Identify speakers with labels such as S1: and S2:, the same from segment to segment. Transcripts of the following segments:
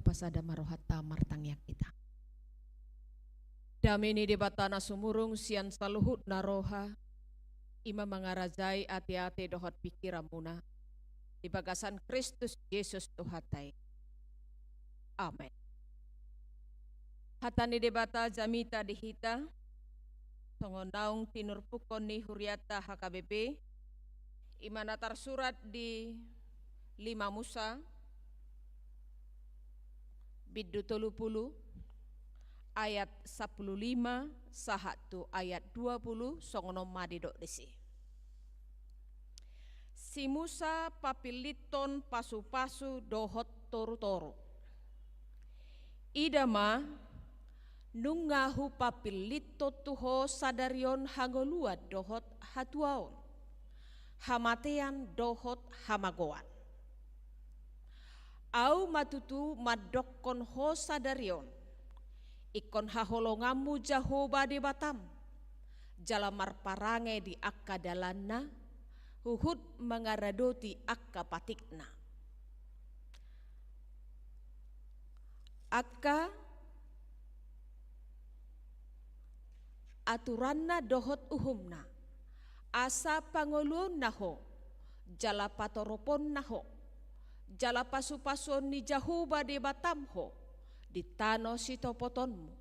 S1: pasada marohata martangyak kita. Damini debatana sumurung sian saluhut naroha ima mangarajai ati-ati dohot pikiramuna di bagasan Kristus Yesus Tuhatai. Amen. Hatani debata jamita dihita songonaung tinurpukon ni huriata HKBP imanatar surat di 5 Musa biddu 30 ayat 15 sahatu ayat 20 songonom madidok desi. Si Musa papiliton pasu-pasu dohot toru-toru. Idama nungahu papilito tuho sadarion hagoluat dohot hatuaon. Hamatean dohot hamagoan. Au matutu madokon ho sadarion. Ikon haholongamu jahoba di batam. Jalamar parange di akka dalanna. Huhud mengaradoti akka patikna. Akka aturanna dohot uhumna. Asa pangulun naho. Jala patoropon naho. Jala pasu-pasuon ni jahuba di batamho. Di tano sitopotonmu.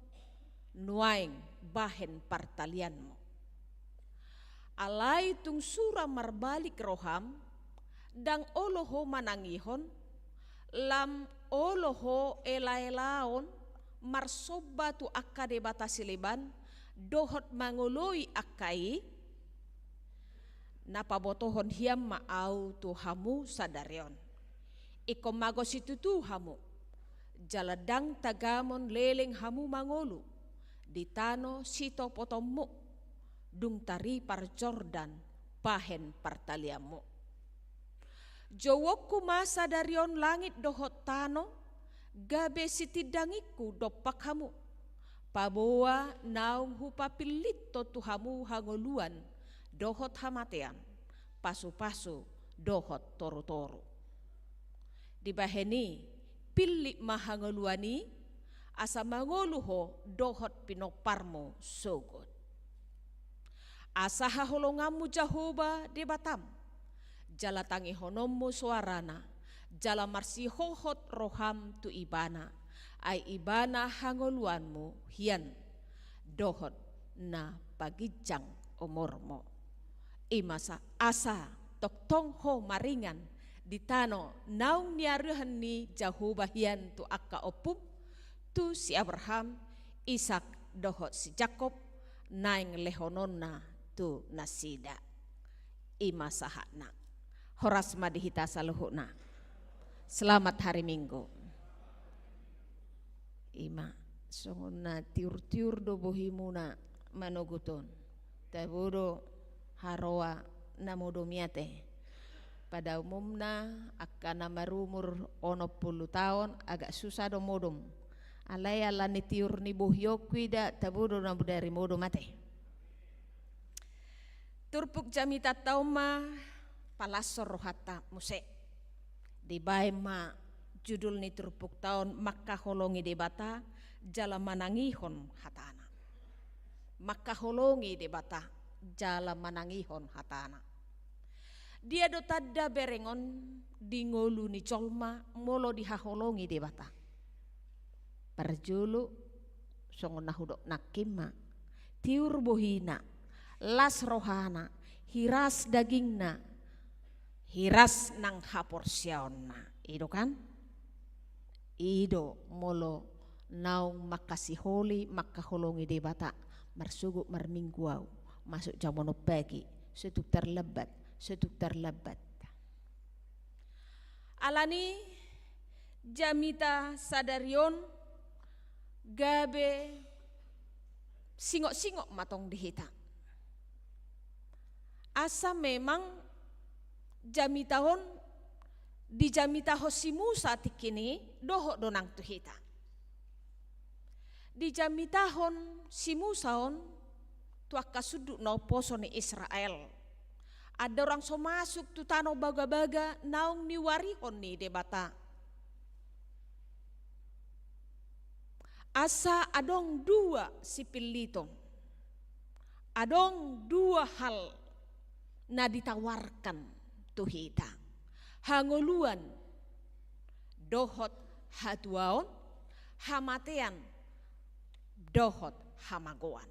S1: Nuaing bahen partalianmu. Alai tung sura marbalik roham. Dang oloho manangihon. Lam oloho ela-elaon. Marsoba tu akka de batasiliban. Dohot mangului akai. Napabotohon hiam maau tuhamu sadarion. Iko magos itu tuhamu. Jaladang tagamon leleng hamu mangolu. Ditano sito potomu. Dung tari par Jordan pahen partaliamu. Jowokku masa darion langit dohot tano. Gabe sitidangiku dopak hamu. Paboa naung hupapilito tuhamu hangoluan. Dohot hamatean. Pasu-pasu dohot toru-toru. Dibaheni pilih mahangoluani. Asa mangoluho dohot pinoparmo sogot. Asa haholongamu jahoba di batam. Jala tangi honommu suarana. Jala marsi hohot roham tu ibana. Ai ibana hangoluanmu hian. Dohot na pagijang umurmu. Imasa asa toktong ho maringan. Ditano naung niaruhan ni jahoba hian tu akka opum. Tu si Abraham. Isak dohot si Jakob. Naing lehononna. Tu nasida ima sahana horas madihita saluhuna. Selamat hari Minggu. Ima songona tiur-tiur do bohimuna manoguton taburo haroa namudo miate. Pada umumna akan marumur 60 tahun agak susah do modom. Alai ala ni tiur ni bohyokwi da taburo na budari modom mate. Turpuk jamita tauma palasor rohata muse. Di baima judul ni turpuk taun makka holongi debata jala manangihon hatana. Makka holongi debata jala manangihon hatana. Dia do tadda berengon di ngolu ni colma molo di haholongi debata. Perjulu songon nahudok nakima tiur bohina. Las rohana, hiras dagingna, hiras nang haporsiaonna. Ido kan? Ido molo naung makasiholi makaholongi debata. Marsugu marmingguau, masuk jamono pagi, setuk terlebat. Alani jamita sadarion gabe singok-singok matong dihita. Asa memang jamitahon di jamitaho si Musa tikini doho donang tuhita. Di jamitahon si Musaon tuak kasuduk no poso ni Israel. Ada orang so masuk tu tano baga-baga naung ni warihon ni debata. asa adong dua sipilito, adong dua hal na ditawarkan tuhita. Hanguluan dohot hatuaon, hamatean dohot hamagoan.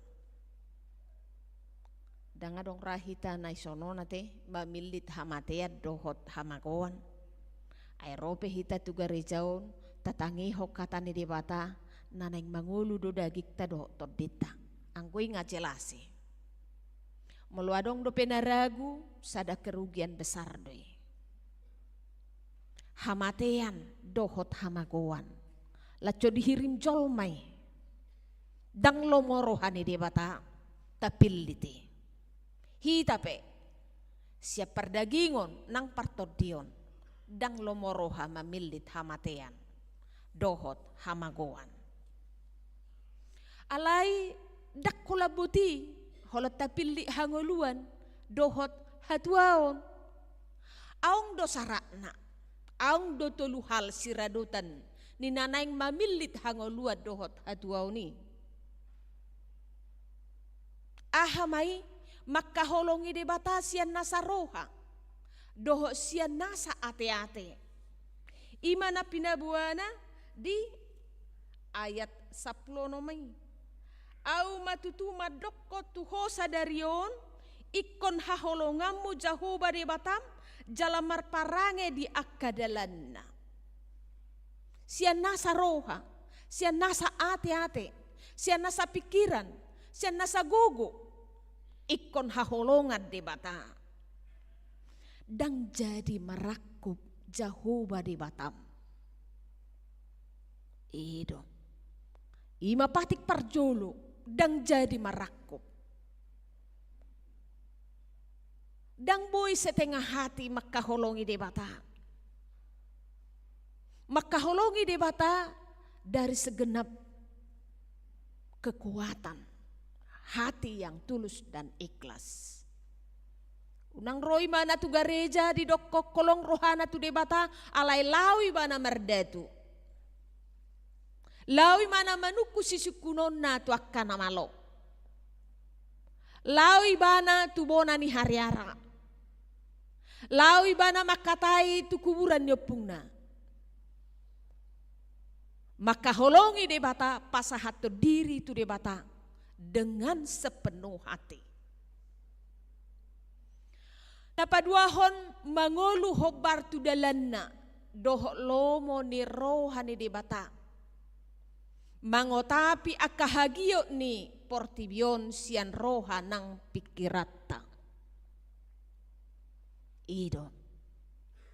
S1: Dangadong rahita na isono nate mamilit hamatean dohot hamagoan. Aerope hita tuga rejaon tatangi hokata ni debata naneng mangulu do dagik ta do todita. Angkui ngajelasi. Meluadong do penaragu sada kerugian besar doi. Hamatean dohot hamagoan. Laco dihirim jolmai. Dang lomorohani debata tapiliti. Hitape siap perdagingon nang partodion dang lomoroha mamilit hamatean dohot hamagoan. Alai dak kulabuti holot tapili hangoluan dohot hatuaon. Aung do sarakna, aung do toluhal siradutan ni nanaing mamilit hangoluan dohot hatuaon ni. Ahamai makaholongi debata sian nasa roha doho sian nasa ate-ate. Imana pinabuana di ayat 10 nomai. Au matutu madokko tuho sadarion ikon haholongamu jahoba debatam jalamar parange di akadalanna. Sian nasa roha, sian nasa ate-ate, sian nasa pikiran, sian nasa gogo. Ikon haholongan debata dang jadi merakup jahoba debatam. Ido ima patik parjolo dang jadi merakup. Dang boy setengah hati makaholongi debata. Makaholongi debata dari segenap kekuatan hati yang tulus dan ikhlas. Unang roi mana tu gareja di dokko kolong rohana tu debata alai lawi mana merdatu. Lawi mana manuku sisukunon na tu akkana malo. Lawi bana tu bona ni hariara. Lawi bana makatai tu kuburan nyopungna. Maka holongi debata pasahat tu diri tu debata dengan sepenuh hati. Napaduahon mangolu hobar tu dalanna dohok lomo ni rohani debata. Mangotapi akahagio ni portibion sian roha nang pikirata. Ido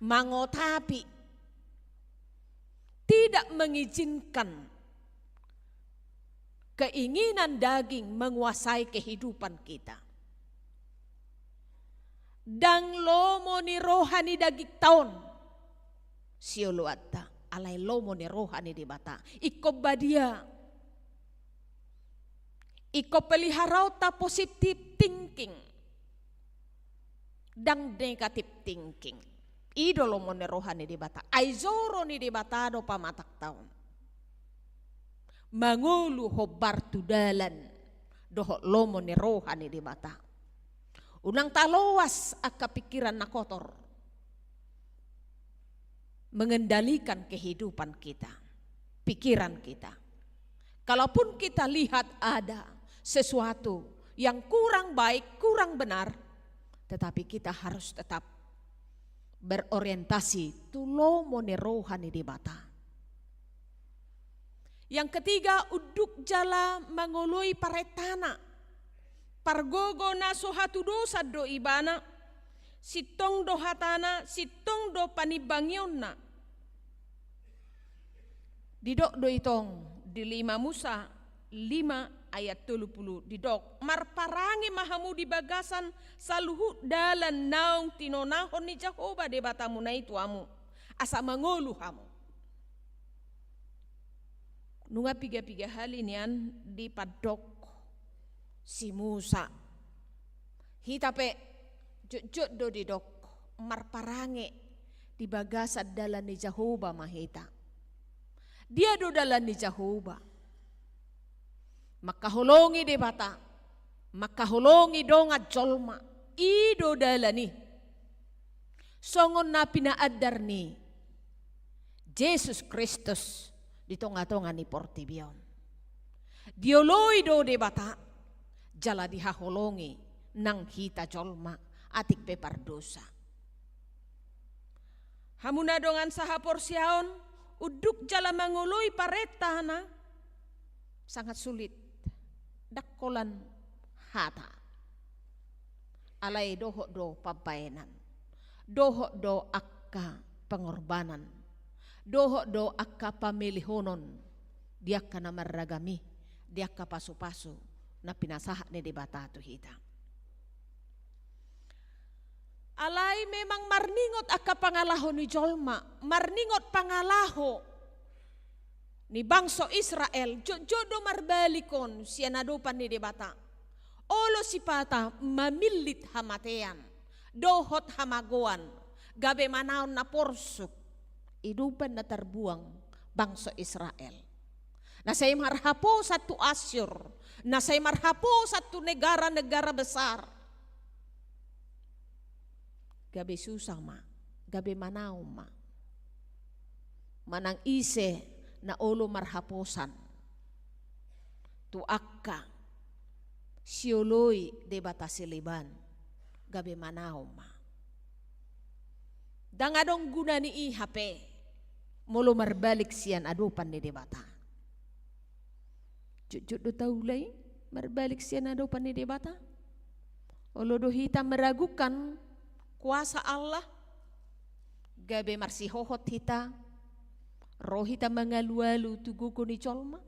S1: mangotapi tidak mengizinkan keinginan daging menguasai kehidupan kita. Dang lomo ni rohani daging taon sioluata alai lomo ni rohani di bata. Iko badia. Iko peliharau ta positive thinking. Dang negative thinking. Ido lomo ni rohani di bata. Aizoro ni di bata do pamatak taon. Mangulu hobar tu dalan dohok lomo ni rohani di bata. Unang talowas aka pikiran na kotor. Mengendalikan kehidupan kita, pikiran kita. Kalaupun kita lihat ada sesuatu yang kurang baik, kurang benar, tetapi kita harus tetap berorientasi tu lomo ni rohani di bata. Yang ketiga, uduk jala mangului paretana. Pargogo na sohatu dosa do ibana. Sitong do hatana, sitong do panibangyon na. Didok do itong di 5 Musa 5 ayat 30 didok. Marparangi mahamu di bagasan saluhu dalan naung tinonahon ni Jahoba de batamu na itu amu. Asa mangolu hamu. Nunga piga-piga hal inian di padok si Musa. Hitape jujut do didok marparange di bagasan dalan ni Jahoba mahita. Dia do dalan ni Jahoba. makahulongi de bata, makahulongi donga jolma, ido dalani. Songon na pinaadar ni Jesus Kristus di tonga-tonga ni Portibion. Dioloi do de bata, jala dihahulongi nang hita jolma atik pepardosa. Hamuna dongan saha porsiaon, uduk jala manguloi paretana, sangat sulit. Dakkolan hata. Alay doho do pabayanan. Doho do akka pengorbanan. Doho do akka pamilihonon. Dia kana maragami. Dia ka pasu-pasu na pinasaha ni debata tu hita. Alay memang marningot akka pangalaho ni jolma. Marningot pangalaho ni bangsa Israel. Jodo marbalikon siya nadupan ni debata. Olo sipata mamilit hamatean. Dohot hamagoan. Gabe manaon na porsuk. Idupan na terbuang bangsa Israel. Nasay marhapo satu Asyur. Nasay marhapo satu negara-negara besar. Gabe susah ma, gabe manaw ma. Manang ise na olo marhaposan. Tu akka, sioloy de batasiliban. Gabe manaw ma. Dangadong guna ni ihape, molo marbalik siyan adupan ni debata. Jujud do taulay, marbalik siyan adupan ni debata. Olo do hita meragukan kuasa Allah, gabe marsihohot hita, roh hita mangalu-alu tuguko ni colma,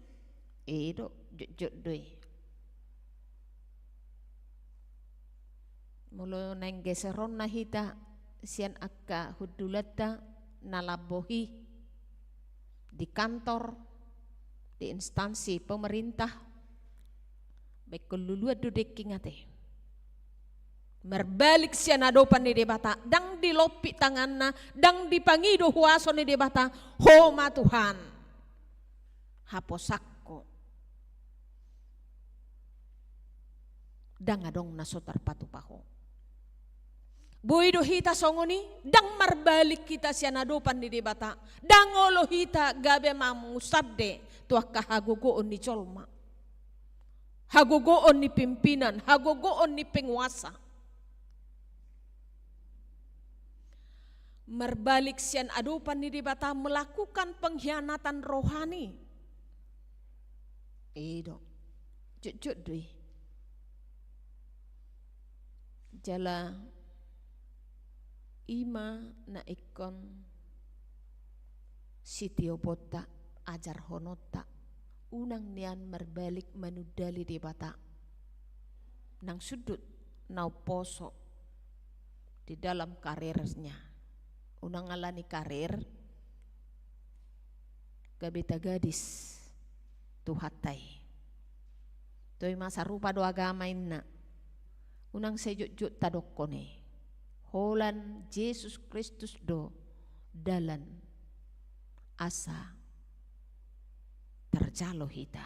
S1: edo jujud doy. Mulo nang geseron na hita, sian akka hudulata nalabohi di kantor, di instansi pemerintah, baik keluluan dudek kingate. Merbalik siya nadopan ni debata, dang dilopi tangan na, dang dipangido huaso ni debata, homa Tuhan, haposakko, dang adong nasotar patupaho. Buido hita songoni, dang marbalik kita siya nadopan ni debata, dang olo hita gabe mamusabde, tuak kahagugoon ni colma, hagugoon ni pimpinan, hagugoon ni penguasa. Merbalik sian adupan ni debata melakukan pengkhianatan rohani. Edo, jujud dui. Jala ima na ikon sitio bota ajar honota unang nian merbalik manudali debata nang sudut nau poso di dalam karirnya. Unang alani karir gabita gadis tuhatay toy masa rupa do agama inna unang sejut-jut tadokone holan Yesus Kristus do dalan asa terjalo hita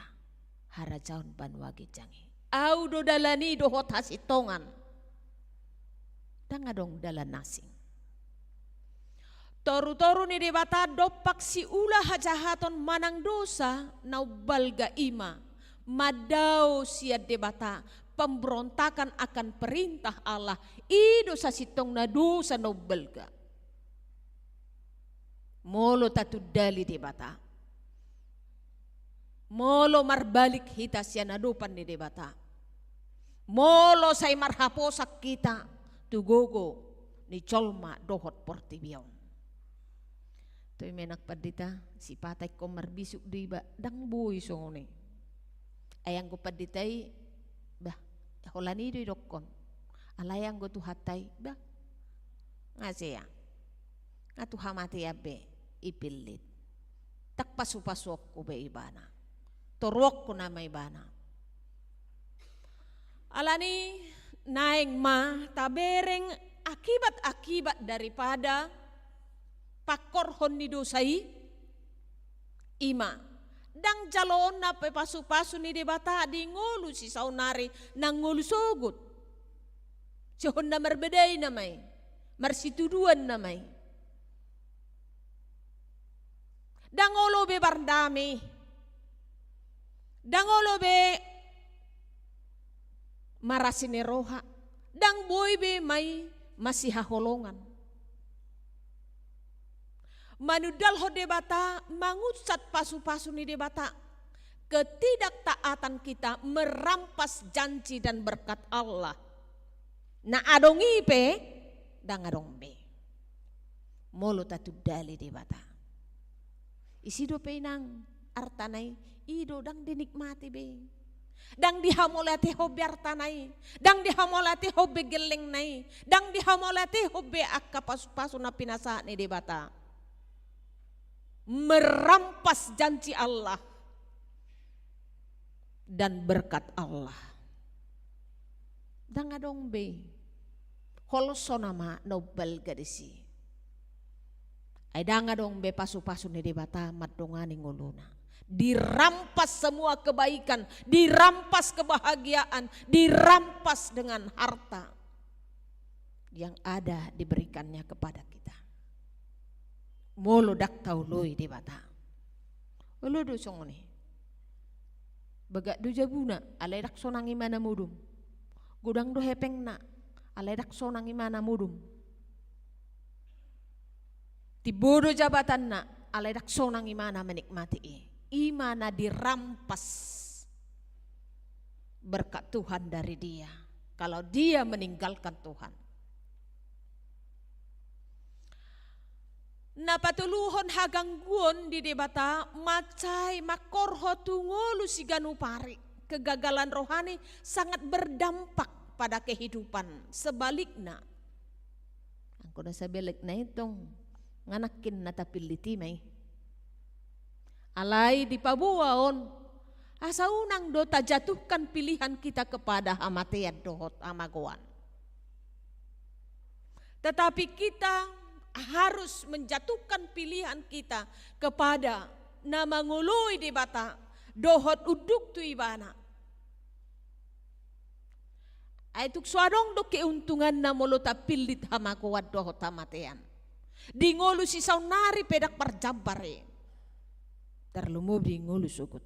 S1: harajaon banwagi jangi au do dalani do hot hasitongan dangadong dalan nasing. Toru-toru ni debata dopak si ulah hajahaton manang dosa nau balga ima. Madau sia debata pemberontakan akan perintah Allah. Ido sa sitong na dosa nau balga. Molo tatu dali debata. Molo marbalik hita sia nadupan ni debata. Molo say marhaposak kita tugogo ni colma dohot Portibion. Toy menak padita si patay ko marbisuk di ba dang buy songone ayang ko paditay bah holani do dokon alayang go tu hatay bah ngasya ngatu hamati abe ipilit tak pasu-pasok ko be ibana torok ko na may ibana alani naing ma tabereng akibat-akibat daripada pakor hon ni dosai ima Dang jalon na pe pasu-pasu ni debata di ngolu si saunari nang ngolu sogut. Si honda merbeday namay, marsituduan namay. Dangolo be bardami, dangolo be marasineroha, dang boy be may masihaholongan. Manudal ho debata mangusat pasu-pasu ni debata. Ketidaktaatan kita merampas janji dan berkat Allah. Na adong ipe dang adong be. Molo tatu dali debata. Isido pe nang artanay ido dang dinikmati be. Dang dihamolati hobi artanay, dang dihamolati hobi geleng nai, dang dihamolati hobi akka pasu-pasu na pinasa ni debata. Merampas janji Allah dan berkat Allah. Dang adong be holso nama nobel gadisi. Ay dang adong be pasu-pasu ni debata madongani nguluna. Dirampas semua kebaikan, dirampas kebahagiaan, dirampas dengan harta yang ada diberikannya kepada kita. Molo dak tauloi debata. Olo do songoni. Baga do jabuna alay dak sonangi mana mudum. Gudang do hepeng na alay dak sonangi mana mudum. Tibodo jabatan na alay dak sonangi mana menikmati imana dirampas berkat Tuhan dari dia. Kalau dia meninggalkan Tuhan. Napatuluhon hagangguon di debata macai makorho tungolu si ganupari. Kegagalan rohani sangat berdampak pada kehidupan. Sebaliknya, angko na sebelik na itong nganakin na tapiliti may. Alay di pabuaon, asa unang do tajatuhkan pilihan kita kepada hamatian dohot amaguan. Tetapi kita harus menjatuhkan pilihan kita kepada nama ngului di bata dohot uduk tu ibana. Aituk suadong do keuntungan na molota pilit hamakuat dohot hamatean. Di ngolu si saunari pedak parjampare. Terlumub di ngolu sugut.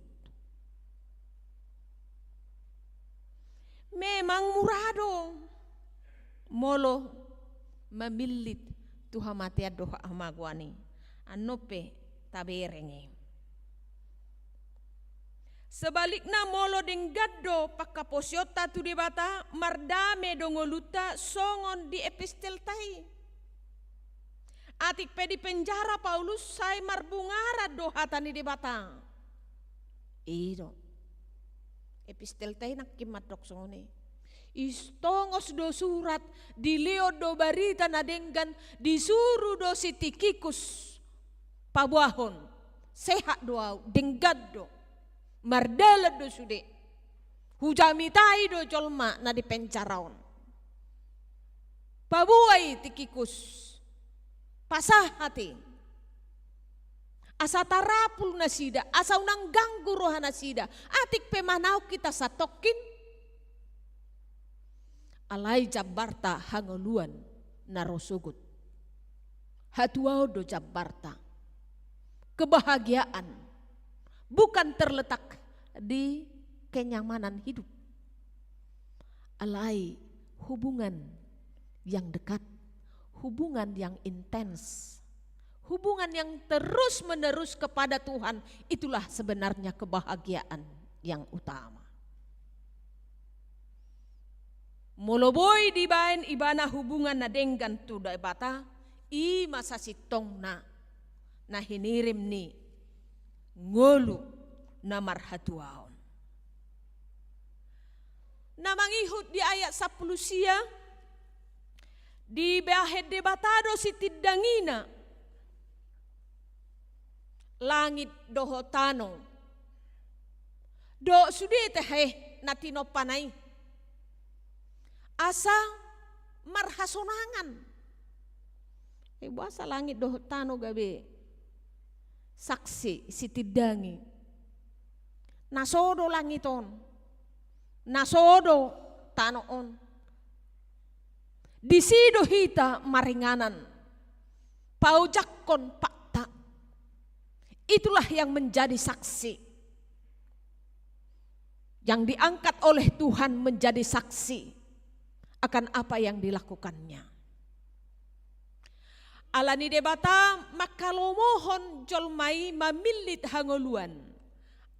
S1: Memang murado molo memilit Tuhan mati doa hamaguani anope taberenge. Sebaliknya molo denggaddo pakaposiota tu debata mardame dongoluta songon di epistel tai. Atik pedi penjara Paulus say marbungara doha tani debata. Ido epistel tai nak kimat dok songone. Istongos do surat dileo do barita nadenggan disuruh do sitikikus pabuahon sehat doa denggad do mardalad do sude hujamitai do jolma na di pencaraon pabuai tikikus pasah hati asa tarapul nasida asa unang ganggu rohana sida atik pemanau kita satokin alay jabarta hangoluan narosugut. Hatuau do jabarta. Kebahagiaan bukan terletak di kenyamanan hidup. Alay hubungan yang dekat, hubungan yang intens, hubungan yang terus menerus kepada Tuhan, itulah sebenarnya kebahagiaan yang utama. Moloboy di bain ibana hubungan na denggan tu da bata i masa sitong na hinirim ni ngolu na marhatuaon. Na mangihut di ayat 10 sia di bahed debatado si tiddangina langit dohotano do sudete natino panay asa marhasonangan. Asa langit doh tano gabe saksi si tidangi nasodo langiton, nasodo tanoon. Disido hita maringanan, paujakkon pakta. Itulah yang menjadi saksi, yang diangkat oleh Tuhan menjadi saksi akan apa yang dilakukannya. Alani debata makalomohon jolmai mamilit hangoluan.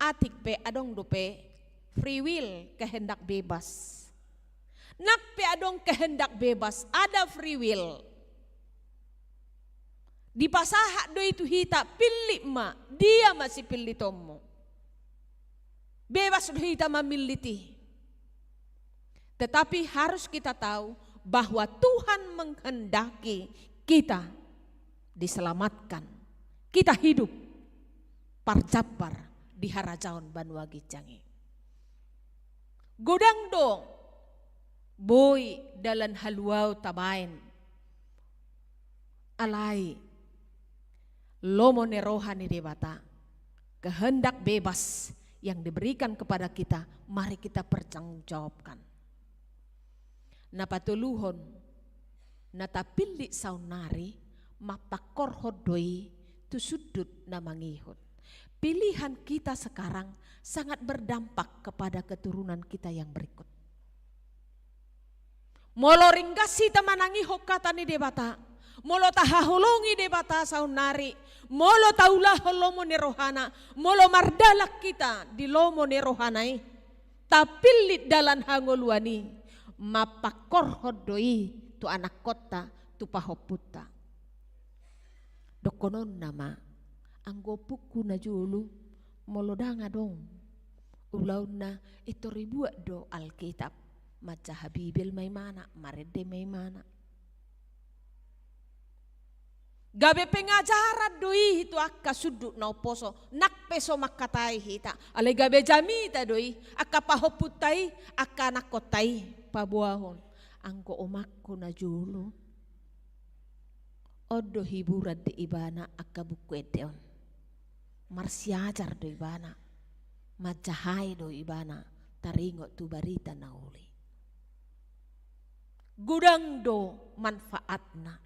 S1: Atik pe adong dope free will, kehendak bebas. Nak pe adong kehendak bebas, ada free will. Di pasaha do itu hita pilih ma, dia masih pilih tomo. Bebas do hita memiliti. Tetapi harus kita tahu bahwa Tuhan menghendaki kita diselamatkan. Kita hidup parjapar di harajaon Banuagi Jangi. Godang dong boy dalan haluau tabain. Alai lomo nerohani debata. Kehendak bebas yang diberikan kepada kita, mari kita pertanggungjawabkan. Napatuluhon natapili saunari mapakor hodoi tu sudut namangihon. Pilihan kita sekarang sangat berdampak kepada keturunan kita yang berikut. Molo ringgasi tamanangi hokatani debata, molo tahahulungi debata saunari, molo taulah lomo nerohana, molo mardalak kita di lomo nerohanai, tapilit dalan hangoluani, mapakor hodoi tu anak kota tu pahoputa. Dokonon nama anggopuku na julu molo danga dong, ulau na itu ribuat do Alkitab. Maca Habibil may mana, marede may mana. Gabe pengajaran doi itu akka sudut na oposo, nak peso makatai hita. Ale gabe jamita doi, akka pahoputai, akka nakotai pabuahon. Angko omakko na julo. Odo hiburan di ibana akka buku edeon. Marsiajar do ibana, macahai do ibana, taringo tu barita na uli. Gudang do manfaatna.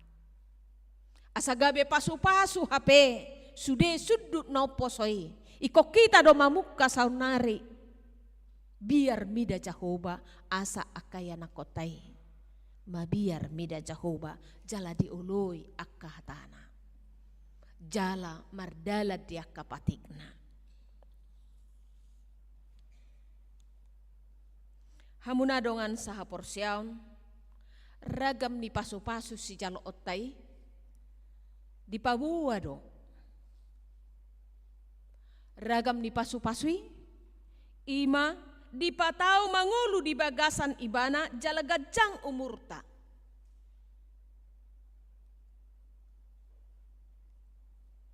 S1: Asagabe pasu-pasu HP sude sudut na posoi. Iko kita do mamukka saunari. Biar mida Jehovah asa akaya nakotai. Mabiar mida Jehovah jala diului akka hatana. Jala mardala dia kapatikna. Hamuna dongan saha porsiaun. Ragam ni pasu-pasu si jalo otai di pabua do. Ragam ni pasu-pasui ima di patau mangulu di bagasan ibana jala gajang umurta.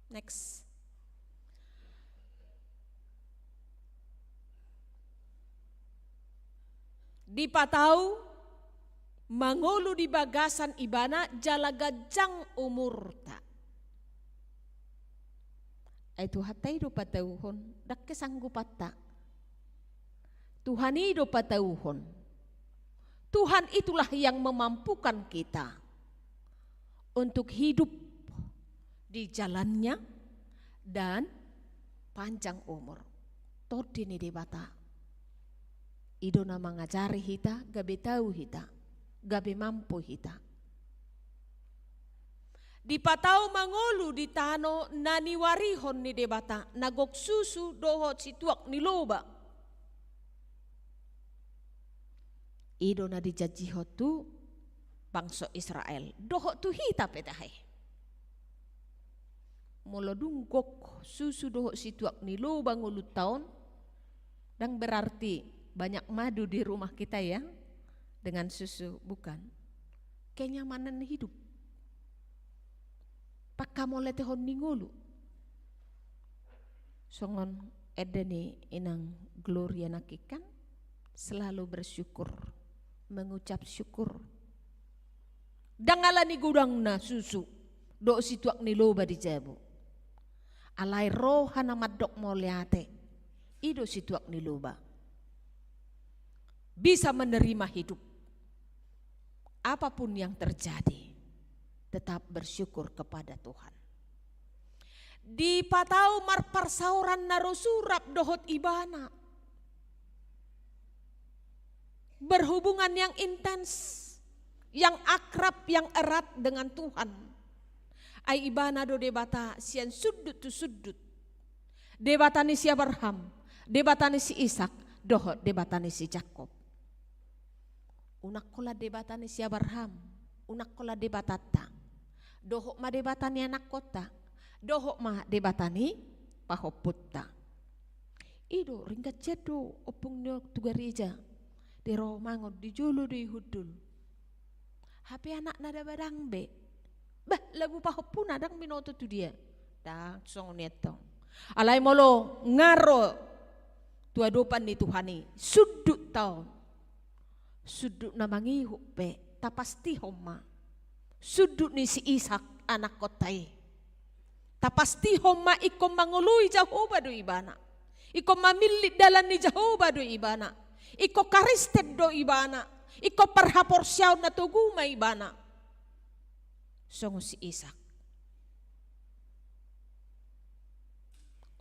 S1: Next. Di patau mangulu di bagasan ibana jala gajang umurta. Itu hatai do patauhon dakke sanggupata. Tuhan itu patauhon. Tuhan itulah yang memampukan kita untuk hidup di jalannya dan panjang umur. Todini debata. Ido na mangajari hita, gabe tahu hita. Gabe mampu hita. Di patau mangolu di tano nani warihon ni debata nagok susu doho situak ni loba. Ido na dijajiho tu bangsa Israel doho tu hita petahe. Molo dunggok susu doho situak ni loba ngulu taon dan berarti banyak madu di rumah kita ya. Dengan susu bukan kenyamanan hidup pakamole tehon ningulu songon edeni inang Gloria nakikan selalu bersyukur mengucap syukur dangala ni gudang na susu do situak ni loba di jabu alai rohana madok moleate Ido situak niluba. Bisa menerima hidup. Apapun yang terjadi, tetap bersyukur kepada Tuhan. Di patau marparsauran narosurap dohot ibana. Berhubungan yang intens, yang akrab, yang erat dengan Tuhan. Ai ibana do debata sian sudut tu sudut. Debatani si Abraham, debatani si Ishak, dohot debatani si Jakob. Unak kola debatani si Abraham, unak kola debatata. Dohok ma debatani anak kota, dohok ma debatani pahoputta. Ido ringkat jado opung nyo tugareja. Di romangon di julu di hudul. Hape anak nada badang be. Bah labu pahopuna dang minoto tu dia. Dang song neto. Alai molo ngaro tua dopan ni Tuhani. Sudut tau. Sudut na mangihu pe. Tapasti homa. Sudut ni si Ishak anak kotai. Tapasti homa ikom mangului Jehovah do ibana. Ikom mamilit dalan ni Jehovah do ibana. Iko karisted do ibana. Iko perhaporsyaw na tuguma ibana. Songo si Ishak.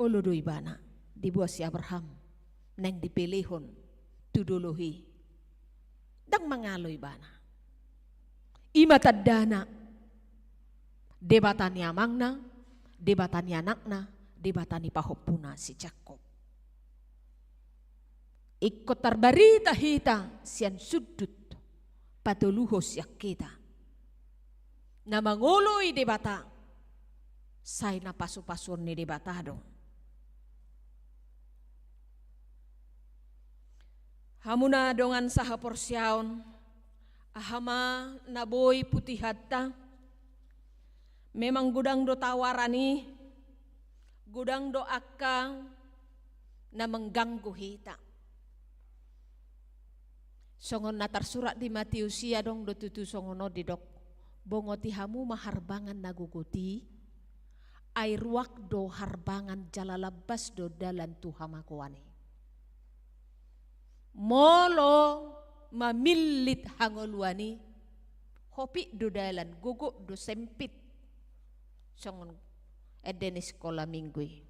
S1: Olo do ibana. Dibuat si Abraham. Nang dipilihon. Tuduluhi. Dang mangalo ibana. Imatadana. Debatani amangna. Debatani anakna. Debatani pahopuna si Jakob. Ikut terbarita hita sian sudut patuluhos yak kita. Na manguloy debata say na paso-pason ni debatado. Hamuna dongan saha porsyaon ahama naboy putihata. Memang gudang do tawarani, gudang do akka na mengganggu hita. Songon natar surat di Matius ya dong do tutu songono di dok bongoti hamu maharbangan naguguti air wak do harbangan jalalabas do dalan tuhamakuani molo mamilit hangoluani hopi do dalan gugu do sempit songon edeni sekolah minggu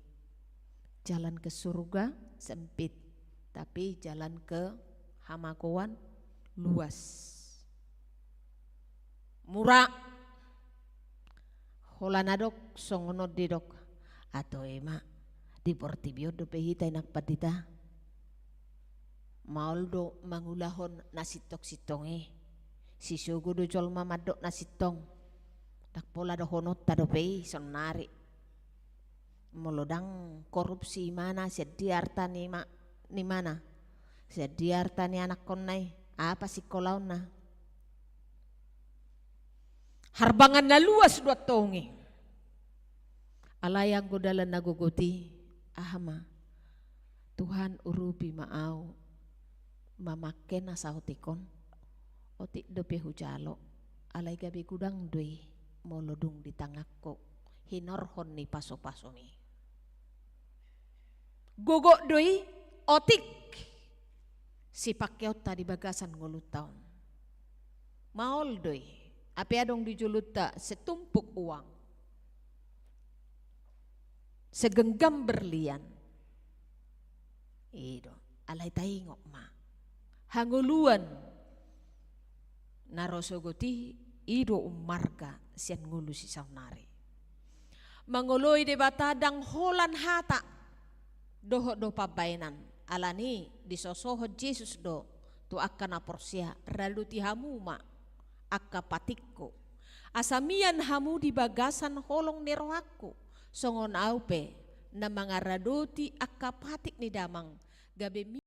S1: jalan ke surga sempit tapi jalan ke hamakuan luas murah holanadok songono didok atau ema di portibio do pehita inak patita mauldo mangulahon nasitok sitonge si sugo do jolma madok nasitong tak pola do honot tado pei sonari molodang korupsi mana sediarta ni mana sediarta ni anak konai apa sih kolaun na harbangan na luas dua tongi alayang godalan naguguti ahama Tuhan urubi maau mamaken asautikon otik dope hujalo alay gabi gudang doi molodung di tangakko hinorhon ni paso-paso ni gogok doi otik si pakyot tadi bagasan ngulutaw. Maol doy. Api adong dijuluta setumpuk uang. Segenggam berlian. Ido. Alay tayingok ma. Hanguluan. Narosogoti. Ido umarga. Sian ngulu si saunari. Manguloy de batadang holan hata. Doho do pabainan. Alani disosoho Yesus do tu akan aporsia raluti hamu ma akka patikko asamian hamu di bagasan holong nerohaku songon aupe na mga raduti akka patik ni damang gabe